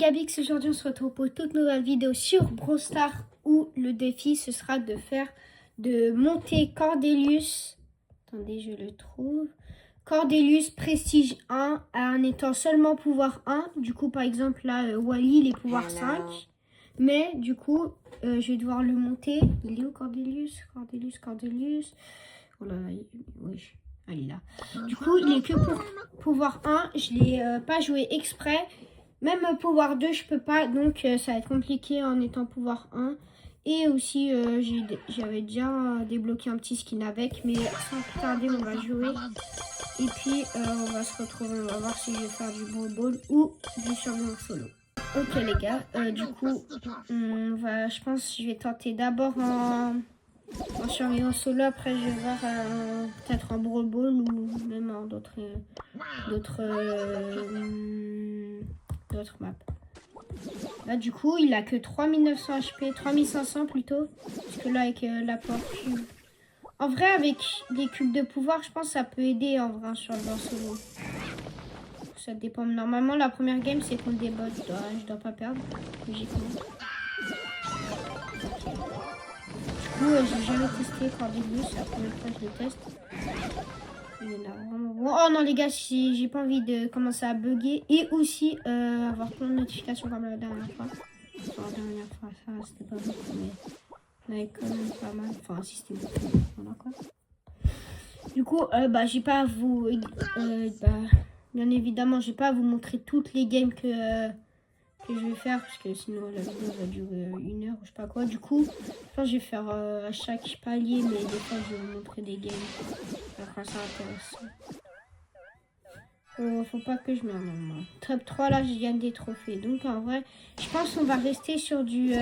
Gabix, aujourd'hui on se retrouve pour toute nouvelle vidéo sur Brawl Stars où le défi ce sera de monter Cordelius. Attendez, je le trouve. Cordelius Prestige 1 en étant seulement pouvoir 1. Du coup, par exemple, là, Wally, il est pouvoir 5. Mais du coup, je vais devoir le monter. Il est où Cordelius? Cordelius. Oh là là, oui. Ah, il est là. Du coup, il est que pour pouvoir 1. Je ne l'ai pas joué exprès. Même pouvoir 2, je peux pas. Donc, ça va être compliqué en étant pouvoir 1. Et aussi, j'avais déjà débloqué un petit skin avec. Mais sans plus tarder, on va jouer. Et puis, on va se retrouver. On va voir si je vais faire du Brawl Ball ou du survie en solo. Ok, les gars. Du coup, je pense que je vais tenter d'abord en survie en solo. Après, je vais voir peut-être en Brawl Ball ou même en d'autres maps. Là, du coup, il a que 3900 HP, 3500 plutôt. Parce que là, avec la porte cube. En vrai, avec les cubes de pouvoir, je pense que ça peut aider en vrai sur le solo. Ça dépend. Normalement, la première game, c'est contre des bots. Je dois pas perdre. Logiquement. Okay. Du coup, j'ai jamais testé Cordelius. C'est la première fois que je le teste. Il est là vraiment bon. Oh non les gars, j'ai pas envie de commencer à bugger et aussi avoir plein de notifications comme la dernière fois. Enfin, la dernière fois, ça c'était pas beaucoup, mais quand même pas mal. Enfin, si c'était beaucoup, voilà quoi. Du coup, j'ai pas à vous, bien évidemment, j'ai pas à vous montrer toutes les games que je vais faire parce que sinon la vidéo va durer 1 heure ou je sais pas quoi. Du coup, je pense que je vais faire à chaque palier, mais des fois je vais vous montrer des games. Enfin, c'est intéressant. Faut pas que je merde normalement. Top 3 là, je gagne des trophées. Donc en vrai, je pense qu'on va rester sur du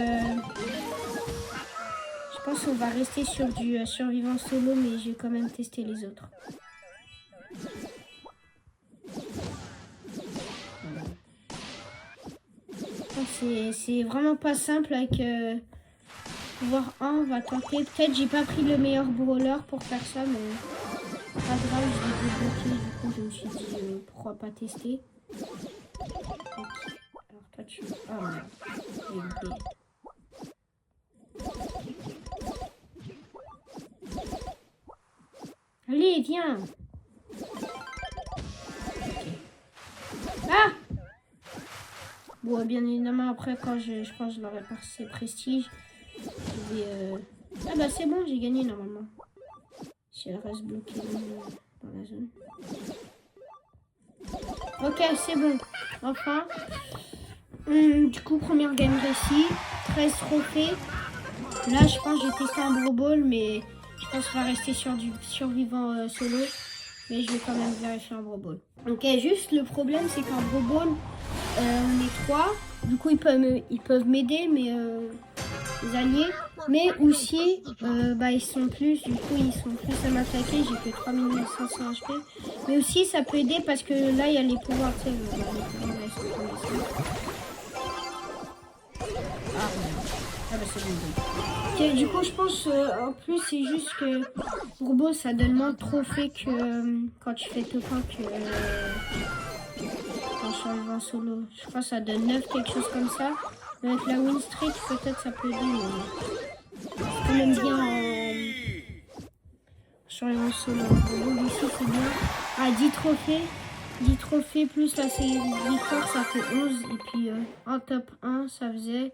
survivant solo, mais je vais quand même tester les autres. C'est vraiment pas simple avec pouvoir 1, on va tenter. Peut-être j'ai pas pris le meilleur brawler pour faire ça, mais pas grave, je l'ai débloqué. Du coup, je me suis dit pourquoi pas tester. Okay. Alors toi tu... Ah non, allez, viens. Okay. Ah! Bon, bien évidemment, après, quand je pense que je l'aurais passé prestige, je vais... Ah bah c'est bon, j'ai gagné normalement. Si elle reste bloquée dans la zone. Ok, c'est bon. Enfin. Du coup, première game réussie. 13 trophées. Là, je pense que j'ai testé un Brawl Ball, mais je pense qu'on va rester sur du survivant solo. Mais je vais quand même vérifier un Brawl Ball. Ok, juste le problème, c'est qu'en Brawl Ball, on est 3. Du coup, ils peuvent m'aider, mais les alliés. Mais aussi, ils sont plus, du coup, ils sont plus à m'attaquer. J'ai que 3500 HP. Mais aussi, ça peut aider parce que là, il y a les pouvoirs, tu sais, c'est bon. Okay, du coup, je pense, en plus, c'est juste que Bourbeau, ça donne moins de trophées que quand tu fais tout camp que quand je suis en solo. Je crois que ça donne 9, quelque chose comme ça. Mais avec la win streak, peut-être ça peut aider. Mais quand même bien en solo. Bon, ici, c'est bien. Ah, 10 trophées. 10 trophées plus la série victoire, ça fait 11. Et puis en top 1, ça faisait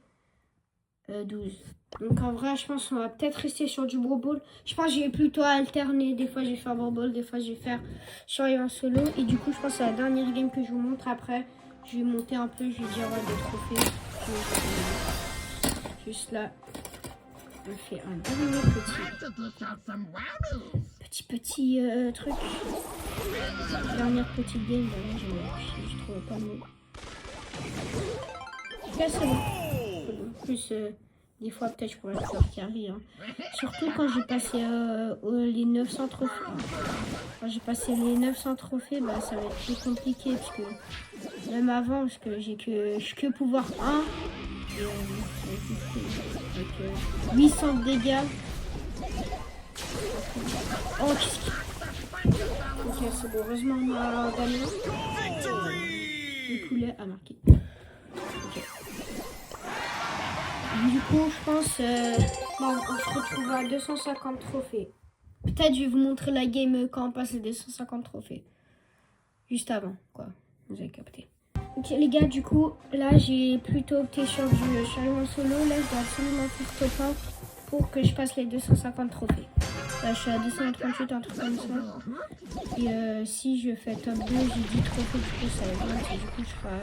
12. Donc en vrai, je pense qu'on va peut-être rester sur du Brawl Ball. Je pense que j'ai plutôt alterné. Des fois, je vais faire Brawl Ball, des fois, je vais faire survivant solo. Et du coup, je pense que c'est la dernière game que je vous montre. Après, je vais monter un peu, je vais dire des trophées. Juste là, on fait un dernier petit truc. Dernière petite game, je trouve pas le mot. Là, c'est bon. Plus, des fois, peut-être je pourrais faire carry. Hein. Surtout quand j'ai passé les 900 trophées. Quand j'ai passé les 900 trophées, ça va être plus compliqué. Parce que même avant, parce que je suis que pouvoir 1. Et, avec 800 de dégâts. Oh, qu'est-ce qu'il... Ok, c'est bon. Heureusement, on a gagné. Le poulet a marqué. Okay. coup, je pense, bon, on se retrouve à 250 trophées. Peut-être je vais vous montrer la game quand on passe les 250 trophées. Juste avant, quoi. Vous avez capté. Ok les gars, du coup, là j'ai plutôt opté sur du challenge en solo. Là, je dois absolument faire top 1 pour que je passe les 250 trophées. Là, je suis à 238, un truc comme ça. Et si je fais top 2, j'ai 10 trophées, du coup, ça va bien. Et du coup, je ferai...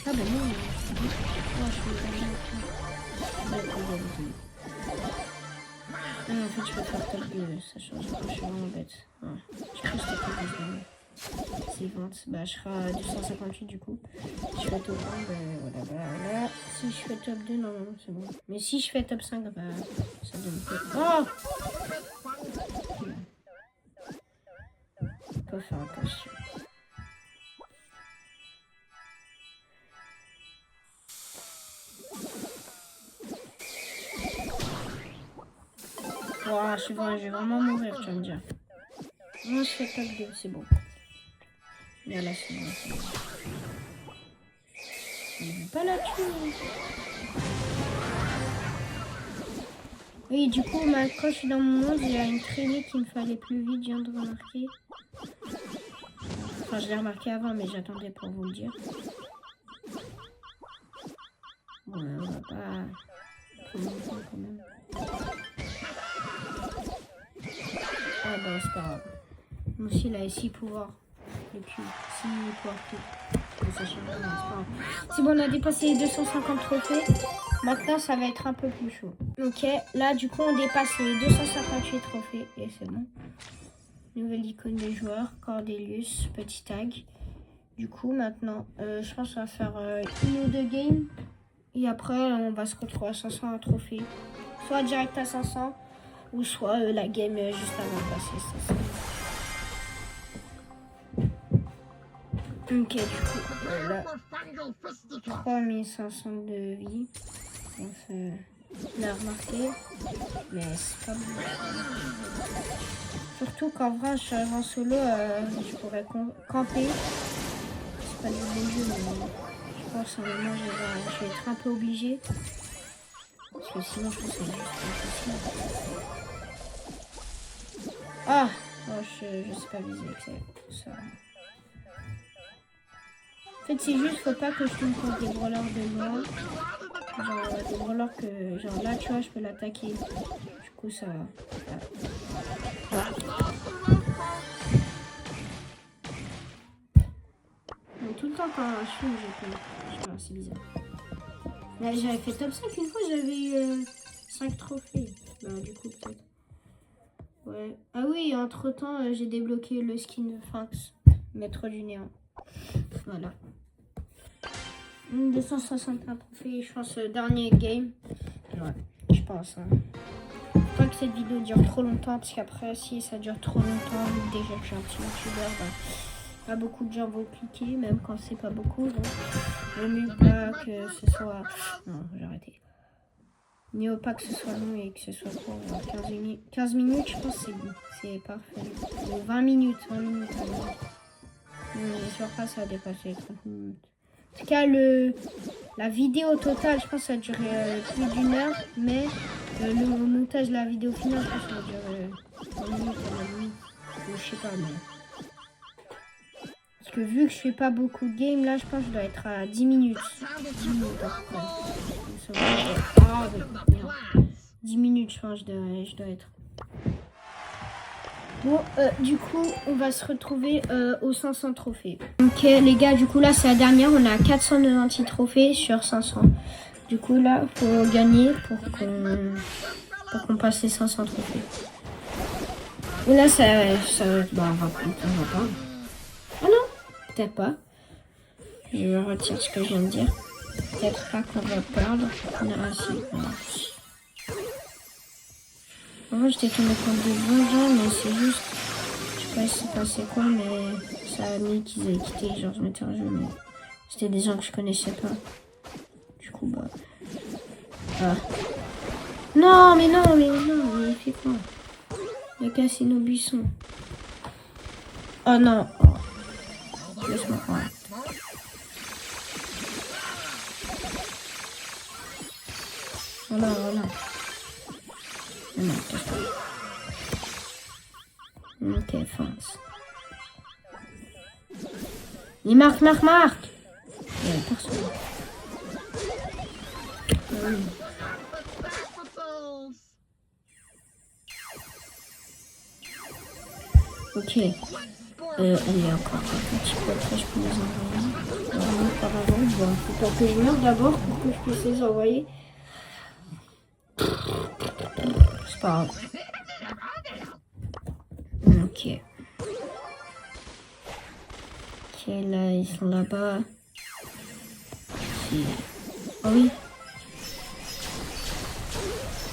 Ah bah non, c'est bon. Oh, je suis ah, en fait, je peux faire top 2, ça change pas, je suis vraiment bête. Ouais. Je crois que c'était pas c'est 20, bah je serai à 258 du coup. Si je fais top 1, bah voilà. Si je fais top 2, non, c'est bon. Mais si je fais top 5, bah ça donne que... Oh! Faut faire attention. Oh, je vais vraiment mourir, tu vas me dire. Moi, je fais top 2, c'est bon. Et là, c'est bon. Je ne vais pas la tuer. Oui, du coup, quand je suis dans mon monde, il y a une traînée qui me fait aller plus vite, je viens de remarquer. Enfin, je l'ai remarqué avant, mais j'attendais pour vous le dire. Bon, on va pas prendre longtemps quand même. Ah bah, c'est pas grave. Moi aussi, il a 6 pouvoirs. Et puis, 6 pouvoirs plus. C'est bon, on a dépassé les 250 trophées. Maintenant, ça va être un peu plus chaud. Ok, là, du coup, on dépasse les 258 trophées. Et c'est bon. Nouvelle icône des joueurs. Cordelius, petit tag. Du coup, maintenant, je pense qu'on va faire une ou deux games. Et après, on va se retrouver à 500 trophées. Soit direct à 500, ou soit la game juste avant de passer 500. Ok, du coup, là, 3500 de vie. On l'a remarqué, mais c'est pas bon. Surtout qu'en vrai, je suis en solo, je pourrais camper. C'est pas du bon jeu, mais je pense qu'à un moment, je vais être un peu obligé. Parce que sinon, je pense que c'est juste impossible. Ah, oh, je sais pas viser, c'est ça. En fait, c'est juste, faut pas que je tombe contre des brawlers de moi. Genre, des brawlers que, genre là, tu vois, je peux l'attaquer. Du coup, ça va. Voilà. Donc, tout le temps, quand je fume, je peux. Je sais pas, c'est bizarre. Là, j'avais fait top 5 une fois, j'avais eu 5 trophées. Bah, du coup, peut-être. Ouais. Ah oui, entre temps, j'ai débloqué le skin de Finks, maître du néant. Voilà. 261 trophées, je pense, dernier game. Ouais, je pense. Hein. Faut pas que cette vidéo dure trop longtemps, parce qu'après, si ça dure trop longtemps, déjà que je suis un petit youtubeur, bah, pas beaucoup de gens vont cliquer, même quand c'est pas beaucoup. Donc, vaut mieux pas que ce soit. Non, j'ai arrêté. Mieux pas que ce soit long et que ce soit pour 15 minutes, je pense que c'est parfait. Ou 20 minutes. J'espère pas ça va dépasser les 30 minutes. En tout cas, la vidéo totale, je pense que ça a duré plus d'une heure, mais le montage de la vidéo finale, je pense que ça va durer 3 minutes à la nuit. Ou je sais pas, mais... Parce que vu que je fais pas beaucoup de games, là, je pense que je dois être à 10 minutes. 10 minutes à peu près. Ah, oui, merde. 10 minutes, je pense, je dois être. Bon, du coup, on va se retrouver aux 500 trophées. Ok, les gars, du coup, là, c'est la dernière. On a 496 trophées sur 500. Du coup, là, il faut gagner pour qu'on passe les 500 trophées. Et là, bah, on va pas. Ah non, peut-être pas. Je retire ce que je viens de dire. Peut-être pas qu'on va perdre. Non, si, voilà. En vrai, j'étais tombé contre des bons gens, mais c'est juste... Je sais pas si c'est passé quoi, mais ça a mis qu'ils avaient quitté. Genre, je m'étais en jeu, mais c'était des gens que je connaissais pas. Du coup, bah... Ah. Non, mais il fait quoi? Il a cassé nos buissons. Oh non. Oh. Laisse-moi. Ouais. Voilà, voilà. Non, ok, fonce. Il marque. Il y a personne. Ok. Allez, encore un petit peu après, je peux les envoyer. Auparavant, bon, faut pas que je meure d'abord pour que je puisse les envoyer. C'est pas grave. Ok. Ok, là, ils sont là-bas. Ah oui.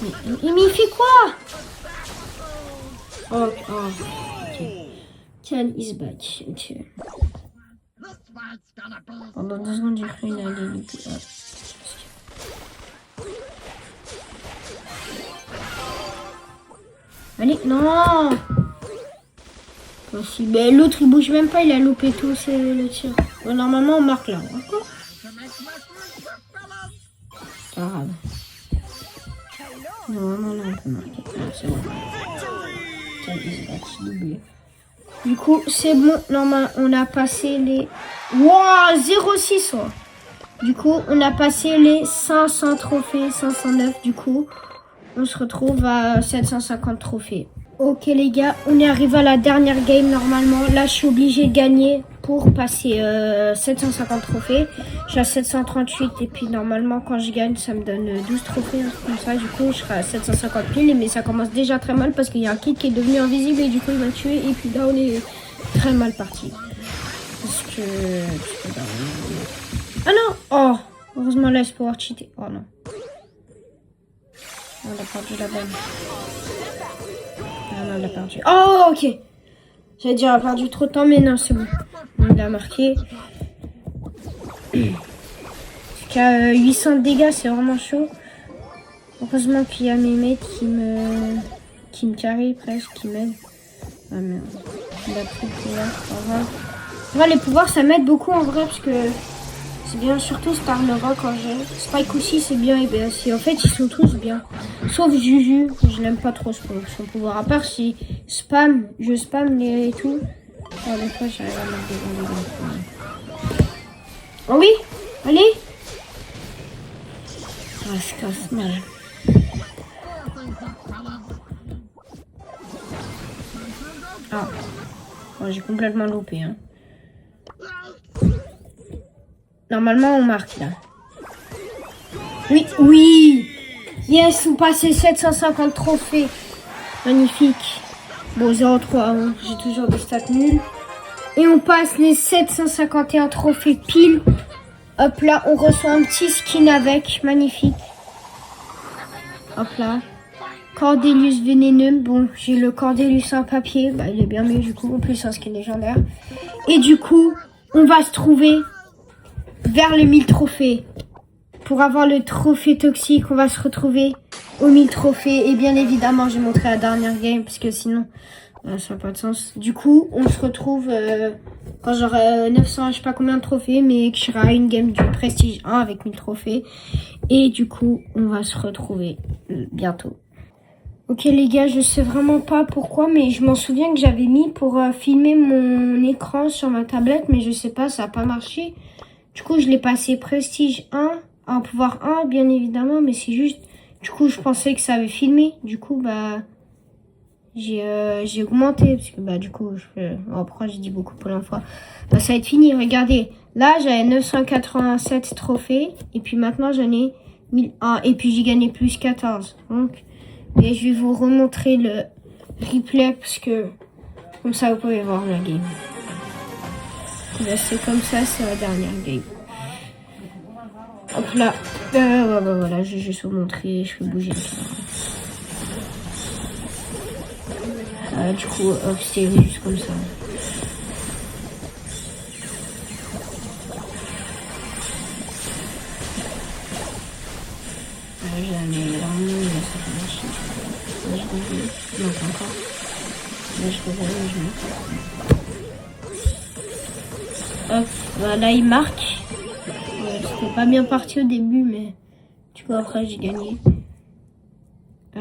Mais il fait quoi? Oh, ok. Cal is back. Ok. Pendant 2 secondes, j'ai cru qu'il allait louper. Allez, non! Aussi, mais l'autre il bouge même pas, il a loupé tout le tir. Bon, normalement on marque là. D'accord? Pas grave. Normalement là on peut marquer. Ah, c'est bon. Doublé. Du coup c'est bon, normalement on a passé les... Wow, 0,6 ouais. Du coup on a passé les 500 trophées, 509 du coup. On se retrouve à 750 trophées. Ok les gars, on est arrivé à la dernière game normalement. Là je suis obligée de gagner pour passer 750 trophées. Je suis à 738 et puis normalement quand je gagne ça me donne 12 trophées. Comme ça du coup je serai à 750 piles. Mais ça commence déjà très mal parce qu'il y a un kid qui est devenu invisible et du coup il m'a tué. Et puis là on est très mal parti. Parce que... Ah non! Oh! Heureusement là je peux pouvoir cheater. Oh non. On a perdu la balle. Ah non, on l'a perdu. Oh, ok. J'allais dire, on a perdu trop de temps, mais non, c'est bon. On l'a marqué. Jusqu'à 800 de dégâts, c'est vraiment chaud. Heureusement qu'il y a mes mates qui me carry presque, qui m'aident. Ah merde. Il a pris le pouvoir. En vrai, les pouvoirs, ça m'aide beaucoup en vrai, parce que c'est bien, surtout Star Nova quand j'ai. Spike aussi, c'est bien et bien. En fait, ils sont tous bien. Sauf Juju, je l'aime pas trop son pouvoir. À part si je spam les et tout. Oh, des fois, j'arrive à mettre des dégâts. Oh oui, allez. Ah, c'est casse mal. Ah, oh, j'ai complètement loupé. Hein. Normalement, on marque là. Oui, oui. Yes, on passe les 750 trophées. Magnifique. Bon, 0,3, hein. J'ai toujours des stats nuls. Et on passe les 751 trophées pile. Hop là, on reçoit un petit skin avec. Magnifique. Hop là. Cordelius vénéneux. Bon, j'ai le Cordelius en papier. Bah, il est bien mieux du coup. En plus, un skin légendaire. Et du coup, on va se trouver vers les 1000 trophées. Pour avoir le trophée toxique, on va se retrouver aux 1000 trophées. Et bien évidemment, j'ai montré la dernière game parce que sinon, ça n'a pas de sens. Du coup, on se retrouve quand j'aurai 900, je sais pas combien de trophées, mais que je serai à une game du Prestige 1 avec 1000 trophées. Et du coup, on va se retrouver bientôt. Ok les gars, je sais vraiment pas pourquoi, mais je m'en souviens que j'avais mis pour filmer mon écran sur ma tablette, mais je sais pas, ça n'a pas marché. Du coup, je l'ai passé Prestige 1, en pouvoir 1, bien évidemment, mais c'est juste... Du coup, je pensais que ça avait filmé. Du coup, bah... J'ai augmenté, parce que, bah, du coup... Oh, pourquoi j'ai dit beaucoup pour l'info? Bah, ça va être fini, regardez. Là, j'avais 987 trophées, et puis maintenant, j'en ai 1001, et puis j'ai gagné plus 14. Donc, mais je vais vous remontrer le replay, parce que... Comme ça, vous pouvez voir la game. Là, c'est comme ça, c'est la dernière game. Hop là. Voilà, je vais juste vous montrer, je vais bouger le cadre. Du coup, hop, c'est juste comme ça. J'ai la meilleure, là, ça fait marcher. Là, je reviens. Non, pas encore. Là, je reviens, je monte. Hop, voilà, il marque. C'était pas bien parti au début, mais du coup après j'ai gagné.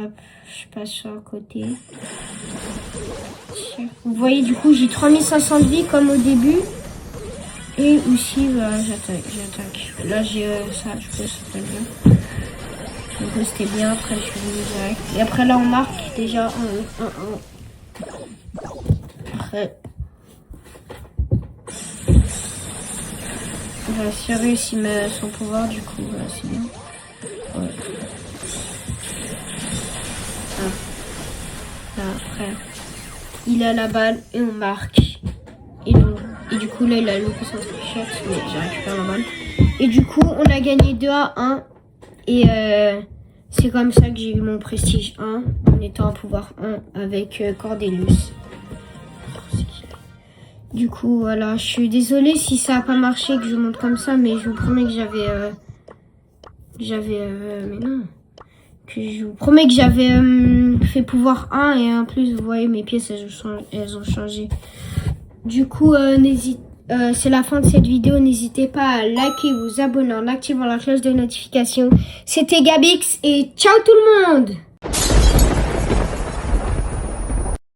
Hop, je passe sur le côté. Vous voyez, du coup, j'ai 3500 de vie comme au début. Et aussi, voilà, j'attaque. Là, j'ai ça, je peux, c'est très bien. Donc, c'était bien. Après, je suis venu direct. Et après, là, on marque déjà 1. Après, voilà, Sirius, il met son pouvoir, du coup, voilà, c'est bien. Ouais. Là, après, il a la balle et on marque. Et du coup, là, il a loupé son trichette, mais j'ai récupéré la balle. Et du coup, on a gagné 2-1. Et c'est comme ça que j'ai eu mon prestige 1, en étant à pouvoir 1 avec Cordelius. Du coup, voilà, je suis désolée si ça n'a pas marché, que je vous montre comme ça, mais je vous promets que mais non. Que je vous promets que j'avais fait pouvoir 1 et en plus, vous voyez, mes pièces, elles ont changé. Du coup, c'est la fin de cette vidéo. N'hésitez pas à liker, vous abonner en activant la cloche de notification. C'était Gabix et ciao tout le monde!